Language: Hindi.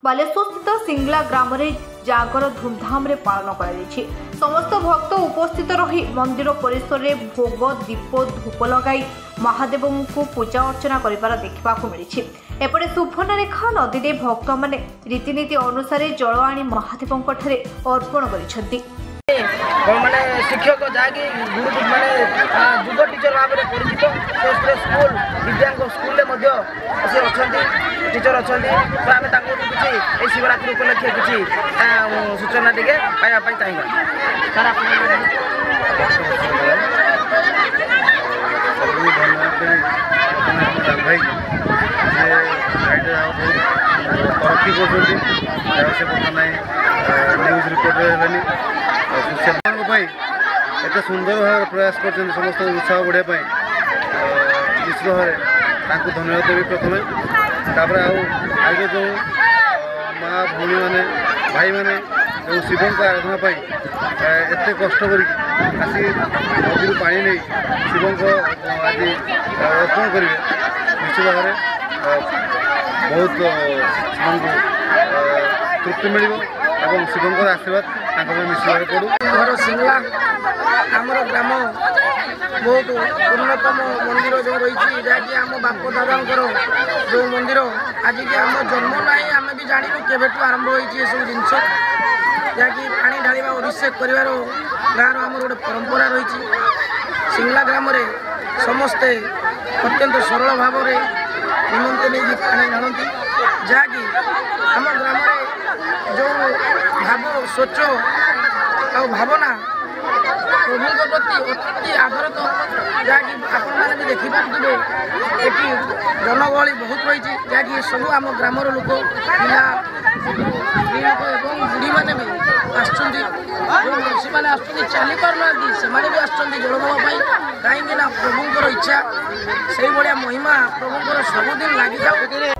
बालेश्वर स्थित सिंगला ग्राम में जागर धूमधाम रे पालन कर समस्त भक्त उपस्थित रही मंदिर परिसर में भोग दीप धूप लगाई महादेव को पूजा अर्चना कर देखा मिली। एपटे सुवर्णरेखा नदी में भक्त मैंने रीतिनीति अनुसार जल आनी महादेव अर्पण कर माने शिक्षक जहाँकि गुरु माने जुग टीचर भाव में परिचित स्कूल दिव्यांग स्कूल से अच्छा टीचर अच्छा तो आम किसी शिवरात्रि उपलक्षे किसी सूचना टे पाइबा चाहिए सर तरक्की कर न्यूज रिपोर्टर एत सुंदर भाव प्रयास कर समस्त उत्साह बढ़ापी निश्चित भाव धन्यवाद देवी प्रथम तापर आगे जो माँ भौणी मैंने भाई मैंने जो शिव को आराधना एत कष्ट कर नदी पा नहीं शिव को आज अर्पण करेंगे निश्चित भाव बहुत तृप्ति मिल शिव आशीर्वाद निश्चित पड़ू घर सिंगला आमर ग्राम बहुत उन्नतम मंदिर जो रही जहाँकि आम बाप दादा जो मंदिर आज की आम जन्म ना आम भी जानू केवेठू आरंभ होती सब जिनस जहाँकि पानी ढाला अभिषेक कर गाँव आमर गोटे परंपरा रही सिंगला ग्राम समस्ते अत्यंत सरल भाव निमंत्रण नहीं पानी ढालती जहाँकि आम ग्राम जो भाव स्वच्छ आ भावना प्रभु प्रति अति आदर तो जहाँकि आपण मैंने भी देखिपे ये जनगहली बहुत रही जहाँकि सब आम ग्रामर लोक पिला स्त्री लोक और बुढ़ी मैंने भी आसने चली पारना से भी आसलवाई कहीं प्रभुंर इच्छा से भाया महिमा प्रभुंर सबुदिन लगी था।